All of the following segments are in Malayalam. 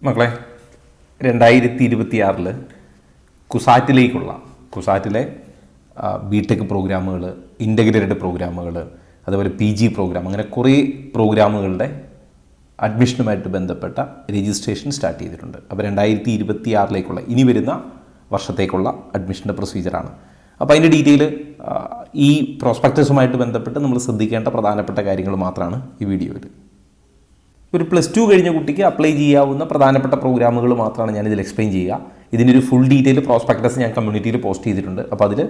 മക്കളെ 2026 കുസാറ്റിലെ ബിടെക് പ്രോഗ്രാമുകൾ, ഇൻ്റഗ്രേറ്റഡ് പ്രോഗ്രാമുകൾ, അതുപോലെ PG പ്രോഗ്രാം, അങ്ങനെ കുറേ പ്രോഗ്രാമുകളുടെ അഡ്മിഷനുമായിട്ട് ബന്ധപ്പെട്ട രജിസ്ട്രേഷൻ സ്റ്റാർട്ട് ചെയ്തിട്ടുണ്ട്. അപ്പോൾ 2026 ഇനി വരുന്ന വർഷത്തേക്കുള്ള അഡ്മിഷൻ്റെ പ്രൊസീജിയറാണ്. അപ്പോൾ അതിൻ്റെ ഡീറ്റെയിൽ ഈ പ്രോസ്പെക്ടസുമായിട്ട് ബന്ധപ്പെട്ട് നമ്മൾ ശ്രദ്ധിക്കേണ്ട പ്രധാനപ്പെട്ട കാര്യങ്ങൾ മാത്രമാണ് ഈ വീഡിയോയിൽ. ഒരു +2 കഴിഞ്ഞ കുട്ടിക്ക് അപ്ലൈ ചെയ്യാവുന്ന പ്രധാനപ്പെട്ട പ്രോഗ്രാമുകൾ മാത്രമാണ് ഞാനിതിൽ എക്സ്പ്ലെയിൻ ചെയ്യുക. ഇതിൻ്റെ ഒരു ഫുൾ ഡീറ്റെയിൽ പ്രോസ്പെക്ടസ് ഞാൻ കമ്മ്യൂണിറ്റിയിൽ പോസ്റ്റ് ചെയ്തിട്ടുണ്ട്. അപ്പോൾ അതിൽ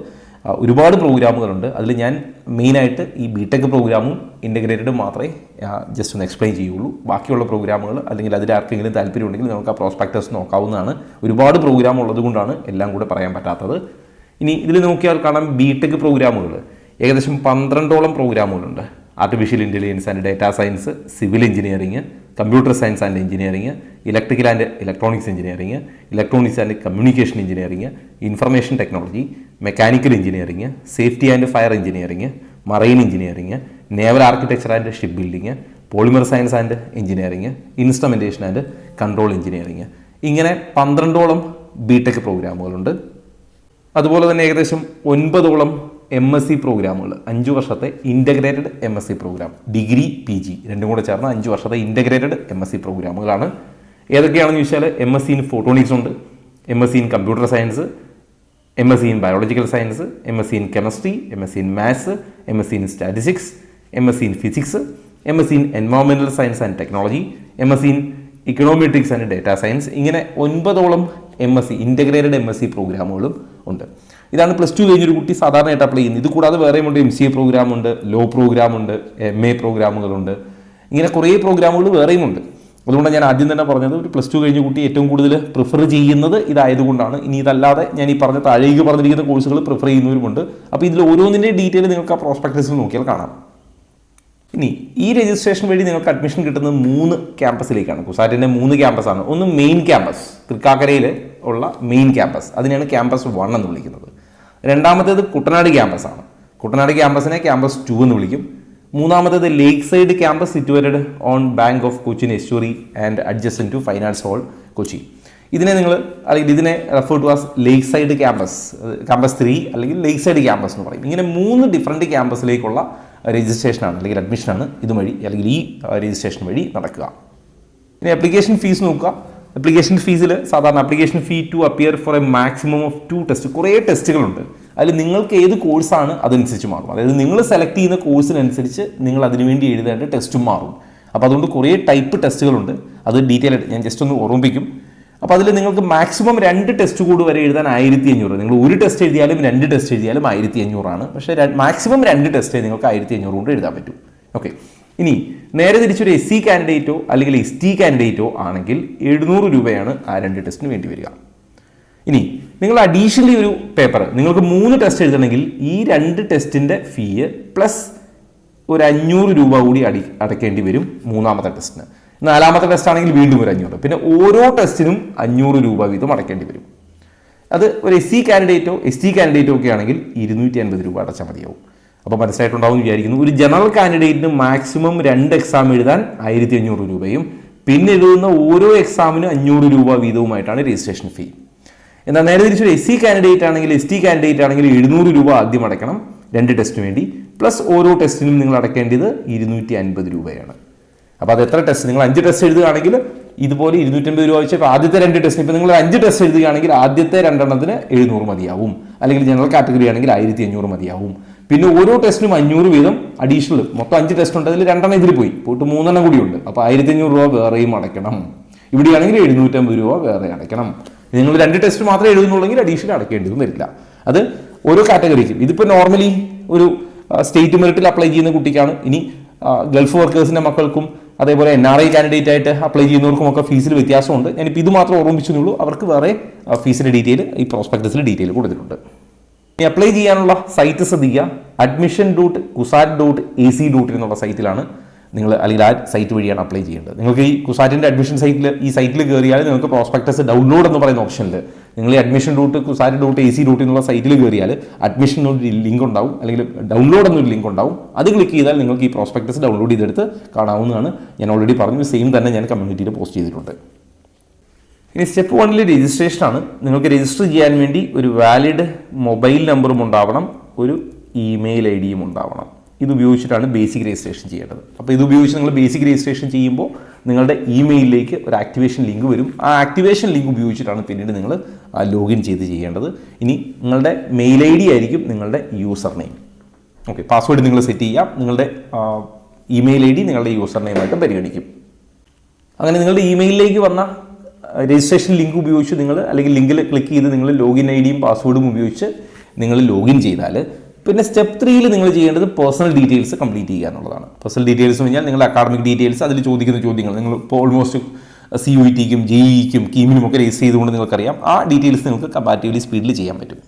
ഒരുപാട് പ്രോഗ്രാമുകളുണ്ട്. അതിൽ ഞാൻ മെയിനായിട്ട് ഈ ബിടെക് പ്രോഗ്രാമും ഇൻ്റഗ്രേറ്റഡും മാത്രമേ ജസ്റ്റ് ഒന്ന് എക്സ്പ്ലെയിൻ ചെയ്യുള്ളൂ. ബാക്കിയുള്ള പ്രോഗ്രാമുകൾ അല്ലെങ്കിൽ അതിൽ ആർക്കെങ്കിലും താല്പര്യമുണ്ടെങ്കിൽ നമുക്ക് ആ പ്രോസ്പെക്ടസ് നോക്കാവുന്നതാണ്. ഒരുപാട് പ്രോഗ്രാം ഉള്ളതുകൊണ്ടാണ് എല്ലാം കൂടെ പറയാൻ പറ്റാത്തത്. ഇനി ഇതിൽ നോക്കിയാൽ കാണാം ബിടെക് പ്രോഗ്രാമുകൾ ഏകദേശം 12ഓളം പ്രോഗ്രാമുകളുണ്ട്. Artificial intelligence and data science, civil engineering, computer science and engineering, electrical and electronics engineering, electronics and communication engineering, information technology, mechanical engineering, safety and fire engineering, marine engineering, naval architecture and ship building, polymer science and engineering, instrumentation and control engineering. ഇങ്ങനെ 12ഓളം ബിടെക് പ്രോഗ്രാമുകളുണ്ട്. അതുപോലെ തന്നെ ഏകദേശം 9ഓളം MSc പ്രോഗ്രാമുകൾ, 5 വർഷത്തെ integrated MSc programme, degree PG രണ്ടും കൂടെ ചേർന്ന് 5 വർഷത്തെ ഇൻ്റഗ്രേറ്റഡ് MSc പ്രോഗ്രാമുകളാണ്. ഏതൊക്കെയാണെന്ന് ചോദിച്ചാൽ MSc ഇൻ ഫോട്ടോണിക്സ് ഉണ്ട്, MSc in computer science, MSc in biological science, MSc in chemistry, MSc in maths, MSc in statistics, MSc in physics, MSc in environmental science and technology, MSc in econometrics and data science. ഇങ്ങനെ 9ഓളം MSc ഇൻ്റഗ്രേറ്റഡ് MSc പ്രോഗ്രാമുകളും ഉണ്ട്. ഇതാണ് +2 കഴിഞ്ഞൊരു കുട്ടി സാധാരണയായിട്ട് അപ്ലൈ ചെയ്യുന്നത്. ഇത് കൂടാതെ വേറെയുമുണ്ട്, MCA പ്രോഗ്രാമുണ്ട്, ലോ പ്രോഗ്രാമുണ്ട്, MA പ്രോഗ്രാമുകളുണ്ട്. ഇങ്ങനെ കുറേ പ്രോഗ്രാമുകൾ വേറെയുമുണ്ട്. അതുകൊണ്ടാണ് ഞാൻ ആദ്യം തന്നെ പറഞ്ഞത് ഒരു +2 കഴിഞ്ഞ കുട്ടി ഏറ്റവും കൂടുതൽ പ്രിഫർ ചെയ്യുന്നത് ഇതായതുകൊണ്ടാണ്. ഇനി ഇതല്ലാതെ ഞാൻ ഈ പറഞ്ഞ താഴേക്ക് പറഞ്ഞിരിക്കുന്ന കോഴ്സുകൾ പ്രിഫർ ചെയ്യുന്നവരുമുണ്ട്. അപ്പോൾ ഇതിൽ ഓരോന്നിൻ്റെ ഡീറ്റെയിൽ നിങ്ങൾക്ക് ആ പ്രോസ്പെക്ടസിൽ നോക്കിയാൽ കാണാം. ഇനി ഈ രജിസ്ട്രേഷൻ വഴി നിങ്ങൾക്ക് അഡ്മിഷൻ കിട്ടുന്നത് 3 ക്യാമ്പസിലേക്കാണ്. കുസാറ്റിൻ്റെ 3 ക്യാമ്പസാണ്. ഒന്ന് മെയിൻ ക്യാമ്പസ്, തൃക്കാക്കരയിൽ ഉള്ള മെയിൻ ക്യാമ്പസ്, അതിനെയാണ് ക്യാമ്പസ് 1 എന്ന് വിളിക്കുന്നത്. രണ്ടാമത്തേത് കുട്ടനാട് ക്യാമ്പസാണ്. കുട്ടനാട് ക്യാമ്പസിനെ ക്യാമ്പസ് 2 എന്ന് വിളിക്കും. മൂന്നാമത്തേത് lake side campus situated on bank of Cochin estuary and adjacent to fine arts hall Kochi. ഇതിനെ refer to as lake side campus, campus 3 അല്ലെങ്കിൽ ലേക്ക് സൈഡ് ക്യാമ്പസ് എന്ന് പറയും. ഇങ്ങനെ 3 ഡിഫറൻറ്റ് ക്യാമ്പസിലേക്കുള്ള രജിസ്ട്രേഷനാണ് അല്ലെങ്കിൽ അഡ്മിഷനാണ് ഇതുവഴി അല്ലെങ്കിൽ ഈ രജിസ്ട്രേഷൻ വഴി നടക്കുക. ഇനി ആപ്ലിക്കേഷൻ ഫീസ് നോക്കുക. ആപ്ലിക്കേഷൻ ഫീസിൽ സാധാരണ application fee to appear for a maximum of 2 test. കുറേ ടെസ്റ്റുകളുണ്ട്. അതിൽ നിങ്ങൾക്ക് ഏത് കോഴ്സാണ് അതനുസരിച്ച് മാറും. അതായത് നിങ്ങൾ സെലക്ട് ചെയ്യുന്ന കോഴ്സിനനുസരിച്ച് നിങ്ങൾ അതിനുവേണ്ടി എഴുതേണ്ട ടെസ്റ്റും മാറും. അപ്പോൾ അതുകൊണ്ട് കുറേ ടൈപ്പ് ടെസ്റ്റുകളുണ്ട്. അത് ഡീറ്റെയിൽ ആയിട്ട് ഞാൻ ജസ്റ്റ് ഒന്ന് ഓർമ്മിപ്പിക്കും. അപ്പോൾ അതിൽ നിങ്ങൾക്ക് മാക്സിമം 2 ടെസ്റ്റ് കൂടി വരെ എഴുതാൻ 1500. നിങ്ങൾ 1 ടെസ്റ്റ് എഴുതിയാലും 2 ടെസ്റ്റ് എഴുതിയാലും 1500 ആണ്. പക്ഷേ മാക്സിമം 2 ടെസ്റ്റ് നിങ്ങൾക്ക് 1500 കൊണ്ട് എഴുതാൻ പറ്റും. ഓക്കെ. ഇനി നേരെ തിരിച്ചൊരു SC കാൻഡിഡേറ്റോ അല്ലെങ്കിൽ ST കാൻഡിഡേറ്റോ ആണെങ്കിൽ 700 രൂപയാണ് ആ 2 ടെസ്റ്റിന് വേണ്ടി വരിക. ഇനി നിങ്ങൾ അഡീഷണലി ഒരു പേപ്പർ നിങ്ങൾക്ക് 3 ടെസ്റ്റ് എഴുതണമെങ്കിൽ ഈ 2 ടെസ്റ്റിൻ്റെ ഫീ പ്ലസ് ഒരു 500 രൂപ കൂടി അടയ്ക്കേണ്ടി വരും മൂന്നാമത്തെ ടെസ്റ്റിന്. 4ാമത്തെ ടെസ്റ്റ് ആണെങ്കിൽ വീണ്ടും ഒരു 500. പിന്നെ ഓരോ ടെസ്റ്റിനും 500 രൂപ വീതം അടയ്ക്കേണ്ടി വരും. അത് ഒരു SC കാൻഡിഡേറ്റോ ST കാൻഡിഡേറ്റോ ഒക്കെ ആണെങ്കിൽ 250 രൂപ അടച്ചാൽ മതിയാവും. അപ്പോൾ മനസ്സിലായിട്ടുണ്ടാവും എന്ന് വിചാരിക്കുന്നു. ഒരു ജനറൽ കാൻഡിഡേറ്റിന് മാക്സിമം 2 എക്സാം എഴുതാൻ 1500 രൂപയും പിന്നെ എഴുതുന്ന ഓരോ എക്സാമിനും 500 രൂപ വീതവുമായിട്ടാണ് രജിസ്ട്രേഷൻ ഫീ. എന്നാൽ നേരെ തിരിച്ചൊരു SC കാൻഡിഡേറ്റ് ആണെങ്കിൽ ST കാൻഡിഡേറ്റ് ആണെങ്കിൽ 700 രൂപ ആദ്യം അടയ്ക്കണം 2 ടെസ്റ്റിന് വേണ്ടി. പ്ലസ് ഓരോ ടെസ്റ്റിനും നിങ്ങൾ അടയ്ക്കേണ്ടത് 250 രൂപയാണ്. അപ്പോൾ അത് എത്ര ടെസ്റ്റ് നിങ്ങൾ 5 ടെസ്റ്റ് എഴുതുകയാണെങ്കിൽ ഇതുപോലെ 250 രൂപ വെച്ച് ആദ്യത്തെ 2 ടെസ്റ്റിന് ഇപ്പോൾ നിങ്ങൾ 5 ടെസ്റ്റ് എഴുതുകയാണെങ്കിൽ ആദ്യത്തെ 2 എണ്ണത്തിന് 700 മതിയാവും. അല്ലെങ്കിൽ ജനറൽ കാറ്റഗറി ആണെങ്കിൽ 1500 മതിയാവും. പിന്നെ ഓരോ ടെസ്റ്റിനും 500 വീതം അഡീഷണൽ. മൊത്തം 5 ടെസ്റ്റ് ഉണ്ട്. അതിൽ 2 എണ്ണം ഇതിൽ പോയിട്ട് 3 എണ്ണം കൂടി ഉണ്ട്. അപ്പോൾ 1500 രൂപ വേറെയും അടയ്ക്കണം. ഇവിടെയാണെങ്കിൽ 750 രൂപ വേറെ അടയ്ക്കണം. നിങ്ങൾ 2 ടെസ്റ്റ് മാത്രമേ എഴുതുന്നുള്ളെങ്കിൽ അഡീഷണൽ അടയ്ക്കേണ്ടതും വരില്ല. അത് ഓരോ കാറ്റഗറിക്കും. ഇതിപ്പോൾ നോർമലി ഒരു സ്റ്റേറ്റ് മെറിറ്റിൽ അപ്ലൈ ചെയ്യുന്ന കുട്ടിക്കാണ്. ഇനി ഗൾഫ് വർക്കേഴ്സിൻ്റെ മക്കൾക്കും അതേപോലെ NRI കാൻഡിഡേറ്റ് ആയിട്ട് അപ്ലൈ ചെയ്യുന്നവർക്കും ഒക്കെ ഫീസിൽ വ്യത്യാസമുണ്ട്. ഞാനിപ്പോൾ ഇത് മാത്രം ഓർമ്മിച്ചെന്നുള്ളൂ. അവർക്ക് വേറെ ഫീസിൻ്റെ ഡീറ്റെയിൽ ഈ പ്രോസ്പെക്ടസിൽ ഡീറ്റെയിൽ കൊടുത്തിട്ടുണ്ട്. ഇനി അപ്ലൈ ചെയ്യാനുള്ള സൈറ്റ് ശ്രദ്ധിക്കുക. admission.kusat.ac എന്നുള്ള സൈറ്റിലാണ് നിങ്ങൾ അല്ലെങ്കിൽ ആ സൈറ്റ് വഴിയാണ് അപ്ലൈ ചെയ്യേണ്ടത്. നിങ്ങൾക്ക് ഈ കുസാറ്റിൻ്റെ അഡ്മിഷൻ ഈ സൈറ്റിൽ കയറിയാൽ നിങ്ങൾക്ക് പ്രോസ്പെക്ടസ് ഡൗൺലോഡ് എന്ന് പറയുന്ന ഓപ്ഷനിൽ നിങ്ങൾ ഈ admission.kusat.ac എന്നുള്ള സൈറ്റിൽ കയറിയാൽ അഡ്മിഷൻ ഒരു ലിങ്ക് ഉണ്ടാവും അല്ലെങ്കിൽ ഡൗൺലോഡ് എന്നൊരു ലിങ്ക് ഉണ്ടാവും. അത് ക്ലിക്ക് ചെയ്താൽ നിങ്ങൾക്ക് ഈ പ്രോസ്പെക്ടസ് ഡൗൺലോഡ് ചെയ്തെടുത്ത് കാണാവുന്നതാണ്. ഞാൻ ഓൾറെഡി പറഞ്ഞു, സെയിം തന്നെ ഞാൻ കമ്മ്യൂണിറ്റിയിൽ പോസ്റ്റ് ചെയ്തിട്ടുണ്ട്. ഇനി സ്റ്റെപ്പ് 1 രജിസ്ട്രേഷനാണ്. നിങ്ങൾക്ക് രജിസ്റ്റർ ചെയ്യാൻ വേണ്ടി ഒരു വാലിഡ് മൊബൈൽ നമ്പറും ഉണ്ടാവണം, ഒരു ഇമെയിൽ ഐ ഡിയും ഉണ്ടാവണം. ഇത് ഉപയോഗിച്ചിട്ടാണ് ബേസിക് രജിസ്ട്രേഷൻ ചെയ്യേണ്ടത്. അപ്പോൾ ഇത് ഉപയോഗിച്ച് നിങ്ങൾ ബേസിക് രജിസ്ട്രേഷൻ ചെയ്യുമ്പോൾ നിങ്ങളുടെ ഇമെയിലിലേക്ക് ഒരു ആക്ടിവേഷൻ ലിങ്ക് വരും. ആ ആക്ടിവേഷൻ ലിങ്ക് ഉപയോഗിച്ചിട്ടാണ് പിന്നീട് നിങ്ങൾ ലോഗിൻ ചെയ്യേണ്ടത്. ഇനി നിങ്ങളുടെ മെയിൽ ഐ ഡി ആയിരിക്കും നിങ്ങളുടെ യൂസർ നെയിം. ഓക്കെ, പാസ്വേഡ് നിങ്ങൾ സെറ്റ് ചെയ്യാം. നിങ്ങളുടെ ഇമെയിൽ ഐ ഡി നിങ്ങളുടെ യൂസർ നെയിമായിട്ട് പരിഗണിക്കും. അങ്ങനെ നിങ്ങളുടെ ഇമെയിലിലേക്ക് വന്ന രജിസ്ട്രേഷൻ ലിങ്ക് ഉപയോഗിച്ച് നിങ്ങൾ, അല്ലെങ്കിൽ ലിങ്കിൽ ക്ലിക്ക് ചെയ്ത് നിങ്ങൾ ലോഗിൻ ഐ ഡിയും പാസ്വേഡും ഉപയോഗിച്ച് നിങ്ങൾ ലോഗിൻ ചെയ്താൽ പിന്നെ സ്റ്റെപ്പ് 3 നിങ്ങൾ ചെയ്യേണ്ടത് പേഴ്സണൽ ഡീറ്റെയിൽസ് കംപ്ലീറ്റ് ചെയ്യുക എന്നുള്ളതാണ്. പേഴ്സണൽ ഡീറ്റെയിൽസ് എന്ന് പറഞ്ഞാൽ നിങ്ങളുടെ അക്കാഡമിക് ഡീറ്റെയിൽസ്, അതിൽ ചോദിക്കുന്ന ചോദ്യങ്ങൾ നിങ്ങൾ ഇപ്പോൾ ഓൾമോസ്റ്റ് CUETക്കും JEEക്കും കീമിനും ഒക്കെ രജിസ്റ്റർ ചെയ്തുകൊണ്ട് നിങ്ങൾക്കറിയാം. ആ ഡീറ്റെയിൽസ് നിങ്ങൾക്ക് കമ്പാരിറ്റീവ്ലി സ്പീഡിൽ ചെയ്യാൻ പറ്റും.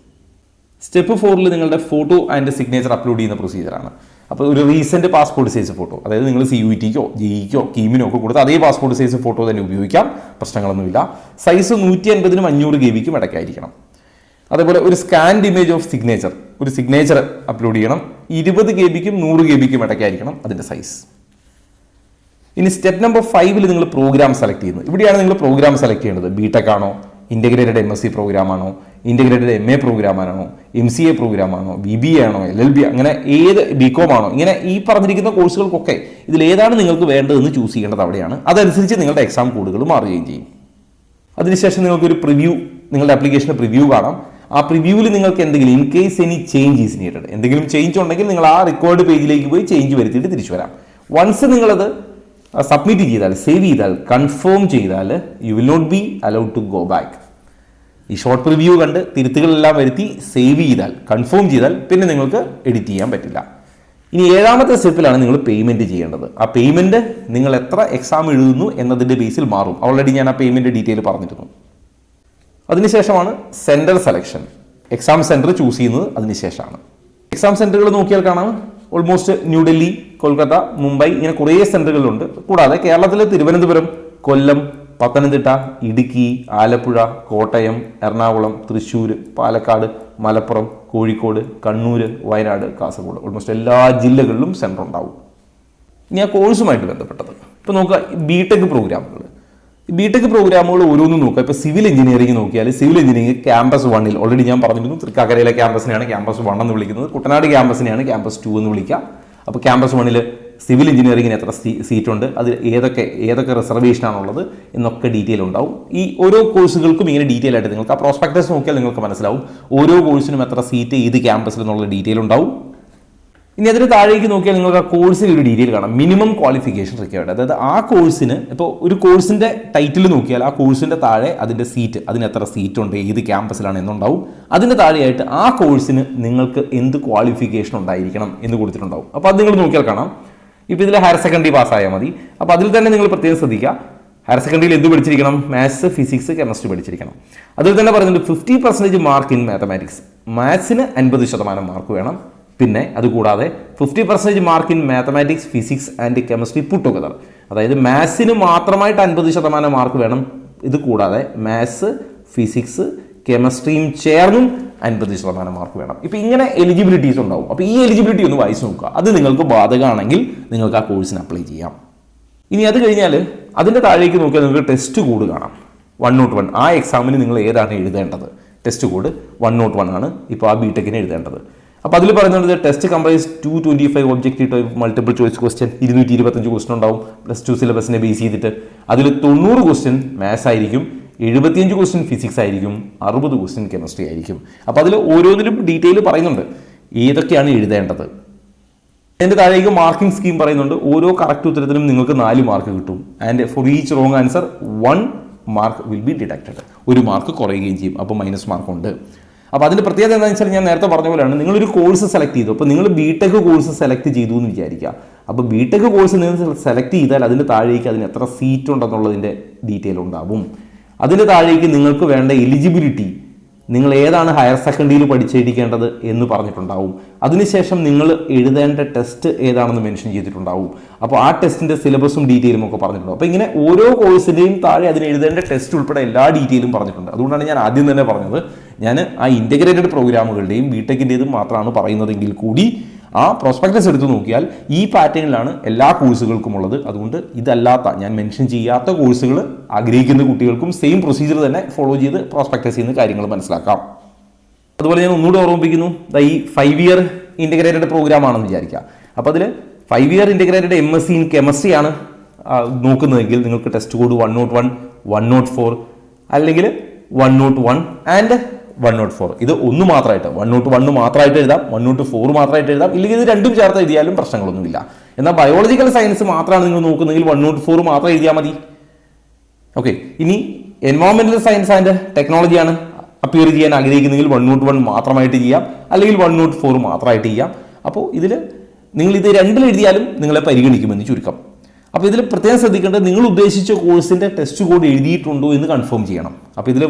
സ്റ്റെപ്പ് 4 നിങ്ങളുടെ ഫോട്ടോ ആൻഡ് സിഗ്നേച്ചർ അപ്ലോഡ് ചെയ്യുന്ന പ്രൊസീജിയറാണ്. അപ്പോൾ ഒരു റീസെൻറ്റ് പാസ്പോർട്ട് സൈസ് ഫോട്ടോ, അതായത് നിങ്ങൾ CUETക്കോ JEEക്കോ കീമിനോ ഒക്കെ കൊടുത്ത് അതേ പാസ്പോർട്ട് സൈസ് ഫോട്ടോ തന്നെ ഉപയോഗിക്കാം, പ്രശ്നങ്ങളൊന്നുമില്ല. Size 150 500 GB ഇടയ്ക്കായിരിക്കണം. അതേപോലെ ഒരു സ്കാൻഡ് ഇമേജ് ഓഫ് സിഗ്നേച്ചർ, ഒരു സിഗ്നേച്ചർ അപ്ലോഡ് ചെയ്യണം. 20 GB 100 GB ഇടയ്ക്കായിരിക്കണം അതിൻ്റെ സൈസ്. ഇനി സ്റ്റെപ്പ് നമ്പർ 5 നിങ്ങൾ പ്രോഗ്രാം സെലക്ട് ചെയ്യുന്നത്. ഇവിടെയാണ് നിങ്ങൾ പ്രോഗ്രാം സെലക്ട് ചെയ്യേണ്ടത്. BTech ആണോ, ഇൻ്റഗ്രേറ്റഡ് MSc പ്രോഗ്രാം ആണോ, ഇൻ്റഗ്രേറ്റഡ് MA പ്രോഗ്രാം ആണോ, MCA പ്രോഗ്രാം ആണോ, BBA ആണോ, LLB, അങ്ങനെ ഏത് BCom ആണോ, ഇങ്ങനെ ഈ പറഞ്ഞിരിക്കുന്ന കോഴ്സുകൾക്കൊക്കെ ഇതിലേതാണ് നിങ്ങൾക്ക് വേണ്ടതെന്ന് ചൂസ് ചെയ്യേണ്ടത് അവിടെയാണ്. അതനുസരിച്ച് നിങ്ങളുടെ എക്സാം കോഡുകൾ മാറുകയും ചെയ്യും. അതിനുശേഷം നിങ്ങൾക്കൊരു പ്രിവ്യൂ, നിങ്ങളുടെ ആപ്ലിക്കേഷൻ്റെ പ്രിവ്യൂ കാണാം. ആ പ്രിവ്യൂവിൽ നിങ്ങൾക്ക് എന്തെങ്കിലും in case any change is needed, എന്തെങ്കിലും ചേഞ്ച് ഉണ്ടെങ്കിൽ നിങ്ങൾ ആ റെക്കോർഡ് പേജിലേക്ക് പോയി ചേഞ്ച് വരുത്തിയിട്ട് തിരിച്ചു വരാം. വൺസ് നിങ്ങളത് സബ്മിറ്റ് ചെയ്താൽ, സേവ് ചെയ്താൽ, കൺഫേം ചെയ്താൽ you will not be allowed to go back. ഈ ഷോർട്ട് പ്രിവ്യൂ കണ്ട് തിരുത്തുകളെല്ലാം വരുത്തി സേവ് ചെയ്താൽ, കൺഫേം ചെയ്താൽ പിന്നെ നിങ്ങൾക്ക് എഡിറ്റ് ചെയ്യാൻ പറ്റില്ല. ഇനി 7ാമത്തെ സ്റ്റെപ്പിലാണ് നിങ്ങൾ പേയ്മെൻറ്റ് ചെയ്യേണ്ടത്. ആ പേയ്മെൻറ്റ് നിങ്ങൾ എത്ര എക്സാം എഴുതുന്നു എന്നതിൻ്റെ ബേസിൽ മാറും. ഓൾറെഡി ഞാൻ ആ പേയ്മെൻറ്റ് ഡീറ്റെയിൽ പറഞ്ഞിരുന്നു. അതിനുശേഷമാണ് centre selection, exam centre choose ചെയ്യുന്നത് അതിനുശേഷമാണ്. എക്സാം സെൻറ്ററുകൾ നോക്കിയാൽ കാണാം, ഓൾമോസ്റ്റ് ന്യൂഡൽഹി, കൊൽക്കത്ത, മുംബൈ, ഇങ്ങനെ കുറേ സെൻറ്ററുകളുണ്ട്. കൂടാതെ കേരളത്തിൽ തിരുവനന്തപുരം, കൊല്ലം, പത്തനംതിട്ട, ഇടുക്കി, ആലപ്പുഴ, കോട്ടയം, എറണാകുളം, തൃശ്ശൂർ, പാലക്കാട്, മലപ്പുറം, കോഴിക്കോട്, കണ്ണൂർ, വയനാട്, കാസർഗോഡ്, ഓൾമോസ്റ്റ് എല്ലാ ജില്ലകളിലും സെൻറ്റർ ഉണ്ടാവും. ഇനി ആ കോഴ്സുമായിട്ട് ബന്ധപ്പെട്ടത് ഇപ്പോൾ നോക്കുക, BTech പ്രോഗ്രാമുകൾ. BTech പ്രോഗ്രാമുകൾ ഓരോന്നും നോക്കുക. ഇപ്പോൾ സിവിൽ എഞ്ചിനീയറിംഗ് നോക്കിയാൽ സിവിൽ എഞ്ചിനീയറിംഗ് ക്യാമ്പസ് 1 ഓൾറെഡി ഞാൻ പറഞ്ഞിരുന്നു, തൃക്കാക്കരയിലെ ക്യാമ്പസിനെയാണ് ക്യാമ്പസ് 1 എന്ന് വിളിക്കുന്നത്, കുട്ടനാട് ക്യാമ്പസിനെയാണ് ക്യാമ്പസ് 2 എന്ന് വിളിക്കുക. അപ്പോൾ ക്യാമ്പസ് 1 സിവിൽ എഞ്ചിനീയറിംഗിന് എത്ര സീറ്റുണ്ട്, അത് ഏതൊക്കെ റിസർവേഷനാണുള്ളത് എന്നൊക്കെ ഡീറ്റെയിൽ ഉണ്ടാവും. ഈ ഓരോ കോഴ്സുകൾക്കും ഇങ്ങനെ ഡീറ്റെയിൽ ആയിട്ട് നിങ്ങൾക്ക് ആ പ്രോസ്പെക്ടസ് നോക്കിയാൽ നിങ്ങൾക്ക് മനസ്സിലാവും ഓരോ കോഴ്സിനും എത്ര സീറ്റ് ഏത് ക്യാമ്പസിൽ എന്നുള്ള ഡീറ്റെയിൽ ഉണ്ടാവും. ഇനി അതിന് താഴേക്ക് നോക്കിയാൽ നിങ്ങൾക്ക് ആ കോഴ്സിൽ ഒരു ഡീറ്റെയിൽ കാണാം, മിനിമം ക്വാളിഫിക്കേഷൻ റിക്വയർഡ്. അതായത് ആ കോഴ്സിന് ഇപ്പോൾ ഒരു കോഴ്സിൻ്റെ ടൈറ്റിൽ നോക്കിയാൽ ആ കോഴ്സിൻ്റെ താഴെ അതിൻ്റെ സീറ്റ്, അതിന് എത്ര സീറ്റ് ഉണ്ട്, ഏത് ക്യാമ്പസിലാണ് എന്നുണ്ടാവും. അതിൻ്റെ താഴെയായിട്ട് ആ കോഴ്സിന് നിങ്ങൾക്ക് എന്ത് ക്വാളിഫിക്കേഷൻ ഉണ്ടായിരിക്കണം എന്ന് കൊടുത്തിട്ടുണ്ടാവും. അപ്പോൾ അത് നിങ്ങൾ നോക്കിയാൽ കാണാം. ഇപ്പോൾ ഇതിൽ ഹയർ സെക്കൻഡറി പാസ്സായാൽ മതി. അപ്പോൾ അതിൽ തന്നെ നിങ്ങൾ പ്രത്യേകം ശ്രദ്ധിക്കുക, ഹയർ സെക്കൻഡറിയിൽ എന്ത് പഠിച്ചിരിക്കണം, മാത്സ്, ഫിസിക്സ്, കെമിസ്ട്രി പഠിച്ചിരിക്കണം. അതിൽ തന്നെ പറയുന്നുണ്ട് 50% മാർക്ക് ഇൻ മാത്തമാറ്റിക്സ്, മാത്സിന് 50% മാർക്ക് വേണം. പിന്നെ അതുകൂടാതെ 50% mark in mathematics, physics and chemistry puttu together, അതായത് മാത്സിന് മാത്രമായിട്ട് 50% മാർക്ക് വേണം. ഇത് കൂടാതെ മാത്സ്, ഫിസിക്സ്, കെമിസ്ട്രിയും ചേർന്നും 50% മാർക്ക് വേണം. ഇപ്പം ഇങ്ങനെ എലിജിബിലിറ്റീസ് ഉണ്ടാവും. അപ്പോൾ ഈ എലിജിബിലിറ്റി ഒന്ന് വായിച്ച് നോക്കുക. അത് നിങ്ങൾക്ക് ബാധകമാണെങ്കിൽ നിങ്ങൾക്ക് ആ കോഴ്സിന് അപ്ലൈ ചെയ്യാം. ഇനി അത് കഴിഞ്ഞാൽ അതിൻ്റെ താഴേക്ക് നോക്കിയാൽ നിങ്ങൾക്ക് ടെസ്റ്റ് കോഡ് കാണാം, 101. ആ എക്സാമിന് നിങ്ങൾ ഏതാണ് എഴുതേണ്ടത്, ടെസ്റ്റ് കോഡ് 101 ആണ് ഇപ്പോൾ ആ BTechന് എഴുതേണ്ടത്. അപ്പോൾ അതിൽ പറയുന്നത് test comprises 225 objective type multiple choice question, 225 question ഉണ്ടാവും +2 സിലബസിനെ ബേസ് ചെയ്തിട്ട്. അതിൽ 90 ക്വസ്റ്റ്യൻ മാത്സ് ആയിരിക്കും, 75 ക്വസ്റ്റ്യൻ ഫിസിക്സ് ആയിരിക്കും, 60 ക്വസ്റ്റ്യൻ കെമിസ്ട്രി ആയിരിക്കും. അപ്പോൾ അതിൽ ഓരോന്നിലും ഡീറ്റെയിൽ പറയുന്നുണ്ട് ഏതൊക്കെയാണ് എഴുതേണ്ടത്. അതിൻ്റെ താഴേക്ക് മാർക്കിംഗ് സ്കീം പറയുന്നുണ്ട്. ഓരോ കറക്റ്റ് ഉത്തരത്തിനും നിങ്ങൾക്ക് 4 മാർക്ക് കിട്ടും. And for each wrong answer 1 mark will be deducted, 1 mark കുറയുകയും ചെയ്യും. അപ്പോൾ മൈനസ് മാർക്കുണ്ട്. അപ്പോൾ അതിൻ്റെ പ്രത്യേകത എന്താണെന്ന് വെച്ചാൽ ഞാൻ നേരത്തെ പറഞ്ഞ പോലെയാണ്, നിങ്ങളൊരു കോഴ്സ് സെലക്ട് ചെയ്തു. അപ്പോൾ നിങ്ങൾ BTech കോഴ്സ് സെലക്ട് ചെയ്തു എന്ന് വിചാരിക്കുക. അപ്പോൾ BTech കോഴ്സ് നിങ്ങൾ സെലക്ട് ചെയ്താൽ അതിൻ്റെ താഴേക്ക് അതിന് എത്ര സീറ്റ് ഉണ്ടെന്നുള്ളതിൻ്റെ ഡീറ്റെയിൽ ഉണ്ടാവും. അതിൻ്റെ താഴേക്ക് നിങ്ങൾക്ക് വേണ്ട എലിജിബിലിറ്റി, നിങ്ങൾ ഏതാണ് ഹയർ സെക്കൻഡറിയിൽ പഠിച്ചിരിക്കേണ്ടത് എന്ന് പറഞ്ഞിട്ടുണ്ടാവും. അതിനുശേഷം നിങ്ങൾ എഴുതേണ്ട ടെസ്റ്റ് ഏതാണെന്ന് മെൻഷൻ ചെയ്തിട്ടുണ്ടാവും. അപ്പോൾ ആ ടെസ്റ്റിൻ്റെ സിലബസും ഡീറ്റെയിലും ഒക്കെ പറഞ്ഞിട്ടുണ്ടാവും. അപ്പോൾ ഇങ്ങനെ ഓരോ കോഴ്സിൻ്റെയും താഴെ അതിന് എഴുതേണ്ട ടെസ്റ്റ് ഉൾപ്പെടെ എല്ലാ ഡീറ്റെയിലും പറഞ്ഞിട്ടുണ്ട്. അതുകൊണ്ടാണ് ഞാൻ ആദ്യം തന്നെ പറഞ്ഞത്, ഞാൻ ആ ഇൻ്റഗ്രേറ്റഡ് പ്രോഗ്രാമുകളുടെയും BTechൻ്റെതും മാത്രമാണ് പറയുന്നതെങ്കിൽ കൂടി ആ പ്രോസ്പെക്ടസ് എടുത്ത് നോക്കിയാൽ ഈ പാറ്റേണിലാണ് എല്ലാ കോഴ്സുകൾക്കും ഉള്ളത്. അതുകൊണ്ട് ഇതല്ലാത്ത ഞാൻ മെൻഷൻ ചെയ്യാത്ത കോഴ്സുകൾ ആഗ്രഹിക്കുന്ന കുട്ടികൾക്കും സെയിം പ്രൊസീജിയർ തന്നെ ഫോളോ ചെയ്ത് പ്രോസ്പെക്ടസിൽ നിന്ന് കാര്യങ്ങൾ മനസ്സിലാക്കാം. അതുപോലെ ഞാൻ ഒന്നുകൂടെ ഓർമ്മിപ്പിക്കുന്നു, ഈ 5 ഇയർ ഇൻ്റഗ്രേറ്റഡ് പ്രോഗ്രാം ആണെന്ന് വിചാരിക്കുക. അപ്പോൾ അതിൽ 5 year integrated MSc in chemistry ആണ് നോക്കുന്നതെങ്കിൽ നിങ്ങൾക്ക് ടെസ്റ്റ് കോഡ് 101, 104 അല്ലെങ്കിൽ 101 ആൻഡ് 104 ഇത് ഒന്ന് മാത്രമായിട്ട് 101 മാത്രമായിട്ട് എഴുതാം, 104 മാത്രമായിട്ട് എഴുതാം, ഇല്ലെങ്കിൽ ഇത് രണ്ടും ചേർത്ത് എഴുതിയാലും പ്രശ്നങ്ങളൊന്നുമില്ല. എന്നാൽ ബയോളജിക്കൽ സയൻസ് മാത്രമാണ് നിങ്ങൾ നോക്കുന്നതെങ്കിൽ 104 മാത്രം എഴുതിയാൽ മതി. ഓക്കെ, ഇനി എൻവയോൺമെന്റൽ സയൻസ് ആൻഡ് ടെക്നോളജിയാണ് അപ്പിയർ ചെയ്യാൻ ആഗ്രഹിക്കുന്നെങ്കിൽ 101 മാത്രമായിട്ട് ചെയ്യാം, അല്ലെങ്കിൽ 104 മാത്രമായിട്ട് ചെയ്യാം. അപ്പോൾ ഇതിൽ നിങ്ങൾ ഇത് രണ്ടിൽ എഴുതിയാലും നിങ്ങളെ പരിഗണിക്കുമെന്ന് ചുരുക്കം. അപ്പോൾ ഇതിൽ പ്രത്യേകം ശ്രദ്ധിക്കേണ്ടത് നിങ്ങൾ ഉദ്ദേശിച്ച കോഴ്സിൻ്റെ ടെസ്റ്റ് കോഡ് എഴുതിയിട്ടുണ്ടോ എന്ന് കൺഫേം ചെയ്യണം. അപ്പോൾ ഇതിൽ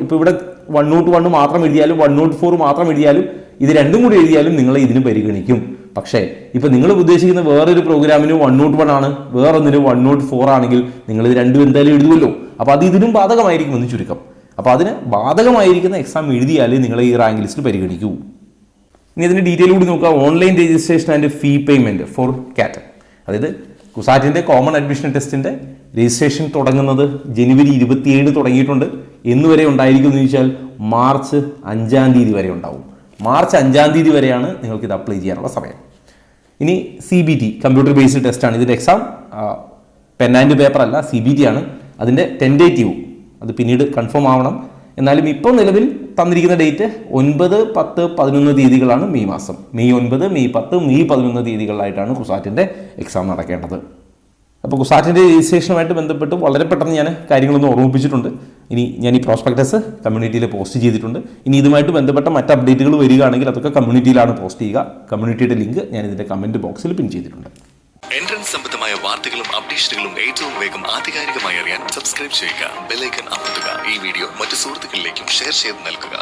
ഇപ്പോൾ ഇവിടെ 101 മാത്രം എഴുതിയാലും 104 മാത്രം എഴുതിയാലും ഇത് രണ്ടും കൂടി എഴുതിയാലും നിങ്ങളെ ഇതിന് പരിഗണിക്കും. പക്ഷേ ഇപ്പോൾ നിങ്ങൾ ഉദ്ദേശിക്കുന്ന വേറൊരു പ്രോഗ്രാമിന് 101 ആണ്, വേറൊന്നിന് 104 ആണെങ്കിൽ നിങ്ങൾ ഇത് രണ്ടും എന്തായാലും എഴുതുമല്ലോ. അപ്പോൾ അത് ഇതിനും ബാധകമായിരിക്കുമെന്ന് ചുരുക്കം. അപ്പോൾ അതിന് ബാധകമായിരിക്കുന്ന എക്സാം എഴുതിയാലേ നിങ്ങളെ ഈ റാങ്ക് ലിസ്റ്റിൽ പരിഗണിക്കൂ. ഇനി ഇതിൻ്റെ ഡീറ്റെയിൽ കൂടി നോക്കുക. Online registration and fee payment four കാറ്റ്, അതായത് കുസാറ്റിൻ്റെ കോമൺ അഡ്മിഷൻ ടെസ്റ്റിൻ്റെ രജിസ്ട്രേഷൻ തുടങ്ങുന്നത് ജനുവരി 27 തുടങ്ങിയിട്ടുണ്ട്. എന്നുവരെ ഉണ്ടായിരിക്കും എന്ന് ചോദിച്ചാൽ മാർച്ച് 5-ാം തീയതി വരെ ഉണ്ടാവും. മാർച്ച് 5-ാം തീയതി വരെയാണ് നിങ്ങൾക്ക് ഇത് അപ്ലൈ ചെയ്യാനുള്ള സമയം. ഇനി CBT കമ്പ്യൂട്ടർ ബേസ്ഡ് ടെസ്റ്റാണ്. ഇതിൻ്റെ എക്സാം പെൻ ആൻഡ് പേപ്പർ അല്ല, CBT ആണ്. അതിൻ്റെ ടെൻറ്റേറ്റീവ് അത് പിന്നീട് കൺഫേം ആവണം. എന്നാലും ഇപ്പോൾ നിലവിൽ തന്നിരിക്കുന്ന ഡേറ്റ് 9, 10, 11 തീയതികളാണ് മെയ് മാസം. മെയ് 9, മെയ് 10, മെയ് 11 തീയതികളിലായിട്ടാണ് കുസാറ്റിൻ്റെ എക്സാം നടക്കേണ്ടത്. അപ്പോൾ കുസാറ്റിൻ്റെ രജിസ്ട്രേഷനുമായിട്ട് ബന്ധപ്പെട്ട് വളരെ പെട്ടെന്ന് ഞാൻ കാര്യങ്ങളൊന്ന് ഓർമ്മിപ്പിച്ചിട്ടുണ്ട്. ഇനി ഞാൻ ഈ പ്രോസ്പെക്ടസ് കമ്മ്യൂണിറ്റിയിൽ പോസ്റ്റ് ചെയ്തിട്ടുണ്ട്. ഇനി ഇതുമായിട്ട് ബന്ധപ്പെട്ട മറ്റ് അപ്ഡേറ്റുകൾ വരികയാണെങ്കിൽ അതൊക്കെ കമ്മ്യൂണിറ്റിയിലാണ് പോസ്റ്റ് ചെയ്യുക. കമ്മ്യൂണിറ്റിയുടെ ലിങ്ക് ഞാൻ ഇതിൻ്റെ കമൻറ്റ് ബോക്സിൽ പിൻ ചെയ്തിട്ടുണ്ട്. എൻട്രൻസ് സംബന്ധമായ വാർത്തകളും അപ്ഡേഷനുകളും ഏറ്റവും വേഗം ആധികാരികമായി അറിയാൻ സബ്സ്ക്രൈബ് ചെയ്യുക, ബെൽ ഐക്കൺ അമർത്തുക. ഈ വീഡിയോ മറ്റു സുഹൃത്തുക്കളിലേക്കും ഷെയർ ചെയ്ത് നൽകുക.